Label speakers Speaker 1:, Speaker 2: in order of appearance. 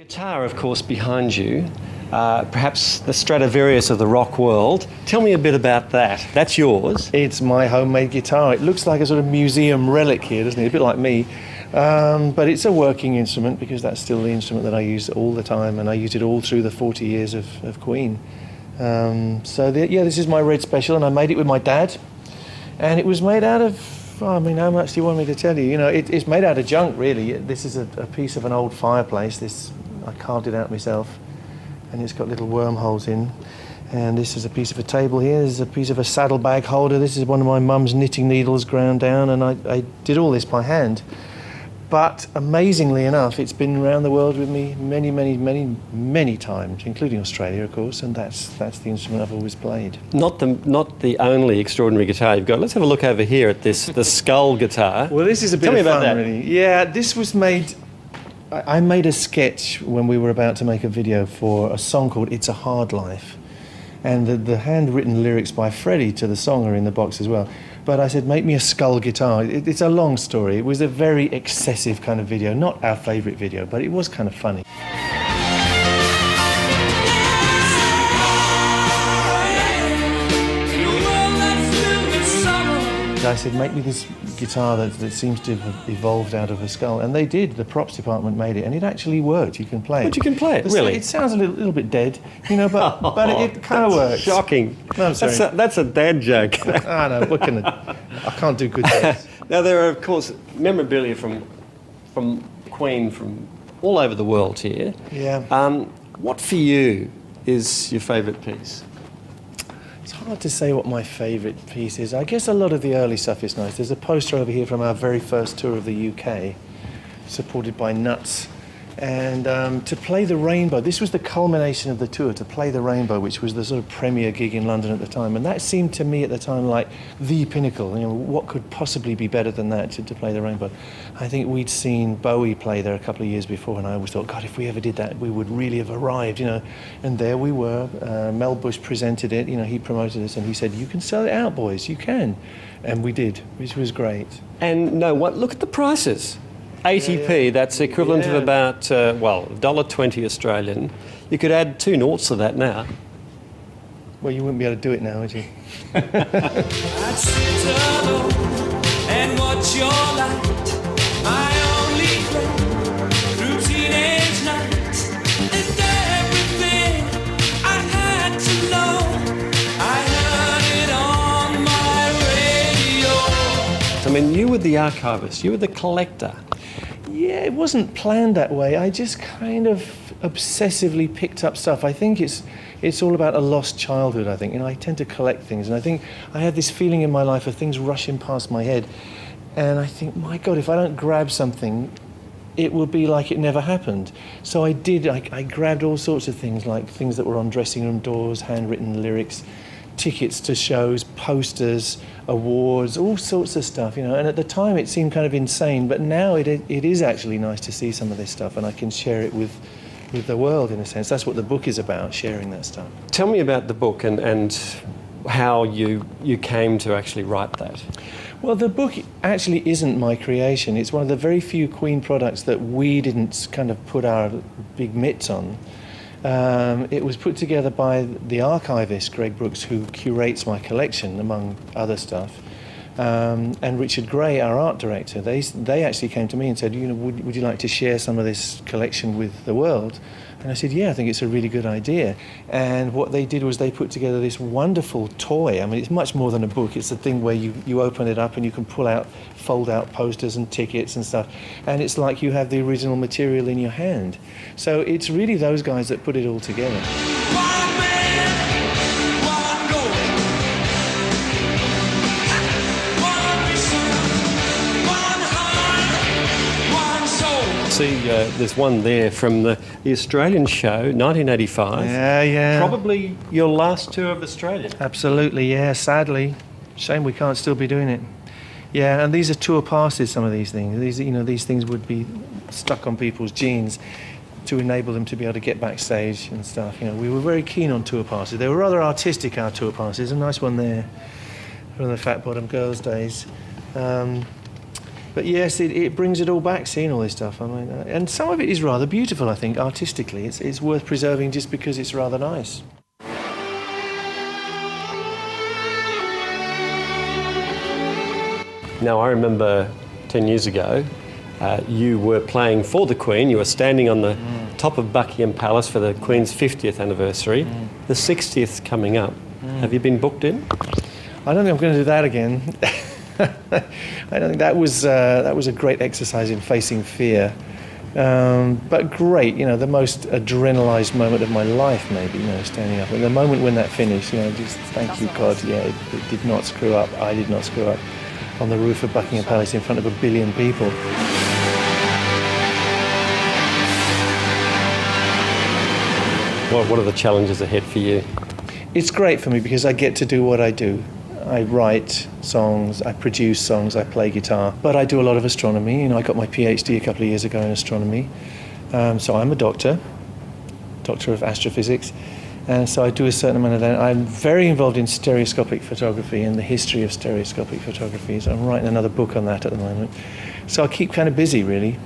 Speaker 1: Guitar, of course, behind you, perhaps the Stradivarius of the rock world. Tell me a bit about that. That's yours.
Speaker 2: It's my homemade guitar. It looks like a sort of museum relic here, doesn't it? A bit like me. But it's a working instrument because that's still the instrument that I use all the time, and I used it all through the 40 years of Queen. This is my Red Special, and I made it with my dad. And it was made out of, how much do you want me to tell you? You know, it's made out of junk, really. This is a piece of an old fireplace. I carved it out myself, and it's got little wormholes in. And this is a piece of a table here. This is a piece of a saddlebag holder. This is one of my mum's knitting needles ground down, and I did all this by hand. But amazingly enough, it's been around the world with me many, many, many, many times, including Australia, of course, and that's the instrument I've always played.
Speaker 1: Not the only extraordinary guitar you've got. Let's have a look over here at the skull guitar.
Speaker 2: Well, this is a bit
Speaker 1: Tell me
Speaker 2: of
Speaker 1: about
Speaker 2: fun,
Speaker 1: that.
Speaker 2: really. Yeah, this was made... I made a sketch when we were about to make a video for a song called It's a Hard Life. And the handwritten lyrics by Freddie to the song are in the box as well. But I said, make me a skull guitar. It's a long story. It was a very excessive kind of video. Not our favourite video, but it was kind of funny. I said, make me this guitar that seems to have evolved out of a skull. And they did. The props department made it. And it actually wored. You can play it.
Speaker 1: But you can play it, really?
Speaker 2: It sounds a little bit dead, you know, but it kind of works.
Speaker 1: Shocking.
Speaker 2: No, I'm sorry.
Speaker 1: That's a dad joke.
Speaker 2: I know. What can I can't do good jokes.
Speaker 1: Now, there are, of course, memorabilia from Queen from all over the world here.
Speaker 2: Yeah.
Speaker 1: What for you is your favourite piece?
Speaker 2: It's hard to say what my favourite piece is. I guess a lot of the early stuff is nice. There's a poster over here from our very first tour of the UK, supported by Nuts. And to play the Rainbow, this was the culmination of the tour, to play the Rainbow, which was the sort of premier gig in London at the time. And that seemed to me at the time like the pinnacle. You know, what could possibly be better than that, to play the Rainbow? I think we'd seen Bowie play there a couple of years before, and I always thought, God, if we ever did that, we would really have arrived, you know. And there we were. Mel Bush presented it, you know, he promoted us, and he said, you can sell it out, boys, you can. And we did, which was great.
Speaker 1: And look at the prices. 80p, that's equivalent of about, $1.20 Australian. You could add 2 noughts to that now.
Speaker 2: Well, you wouldn't be able to do it now, would you?
Speaker 3: I'd sit alone and watch your light, my only friend through teenage nights. And everything I had to know, I heard it on my radio.
Speaker 1: I mean, you were the archivist, you were the collector.
Speaker 2: Yeah, it wasn't planned that way. I just kind of obsessively picked up stuff. I think it's all about a lost childhood, I think. You know, I tend to collect things, and I think I have this feeling in my life of things rushing past my head. And I think, my God, if I don't grab something, it will be like it never happened. So I did. I grabbed all sorts of things, like things that were on dressing room doors, handwritten lyrics, tickets to shows, posters, awards, all sorts of stuff, you know. And at the time it seemed kind of insane, but now it is actually nice to see some of this stuff, and I can share it with the world, in a sense. That's what the book is about, sharing that stuff.
Speaker 1: Tell me about the book and how you came to actually write that.
Speaker 2: Well, the book actually isn't my creation. It's one of the very few Queen products that we didn't kind of put our big mitts on. It was put together by the archivist, Greg Brooks, who curates my collection, among other stuff, and Richard Gray, our art director. They actually came to me and said, you know, would you like to share some of this collection with the world? And I said, yeah, I think it's a really good idea. And what they did was they put together this wonderful toy. I mean, it's much more than a book. It's a thing where you open it up and you can fold out posters and tickets and stuff. And it's like you have the original material in your hand. So it's really those guys that put it all together.
Speaker 3: One man, one goal. One mission, one heart, one soul.
Speaker 1: See, there's one there from the Australian show, 1985.
Speaker 2: Yeah.
Speaker 1: Probably your last tour of Australia.
Speaker 2: Absolutely, yeah, sadly. Shame we can't still be doing it. Yeah, and these are tour passes, some of these things. These things would be stuck on people's jeans to enable them to be able to get backstage and stuff. You know, we were very keen on tour passes. They were rather artistic, our tour passes. A nice one there from the Fat Bottom Girls days. But yes, it brings it all back, seeing all this stuff. I mean, and some of it is rather beautiful, I think, artistically. It's worth preserving just because it's rather nice.
Speaker 1: Now, I remember 10 years ago, you were playing for the Queen. You were standing on the top of Buckingham Palace for the Queen's 50th anniversary. The 60th coming up. Have you been booked in?
Speaker 2: I don't think I'm going to do that again. I don't think that was a great exercise in facing fear. But great, you know, the most adrenalized moment of my life, maybe, you know, standing up. And the moment when that finished, you know, just thank you, God, yeah, it did not screw up. I did not screw up on the roof of Buckingham Palace in front of 1 billion people.
Speaker 1: What are the challenges ahead for you?
Speaker 2: It's great for me because I get to do what I do. I write songs, I produce songs, I play guitar, but I do a lot of astronomy. You know, I got my PhD a couple of years ago in astronomy. So I'm a doctor of astrophysics, and so I do a certain amount of that. I'm very involved in stereoscopic photography and the history of stereoscopic photography. So I'm writing another book on that at the moment. So I keep kind of busy, really.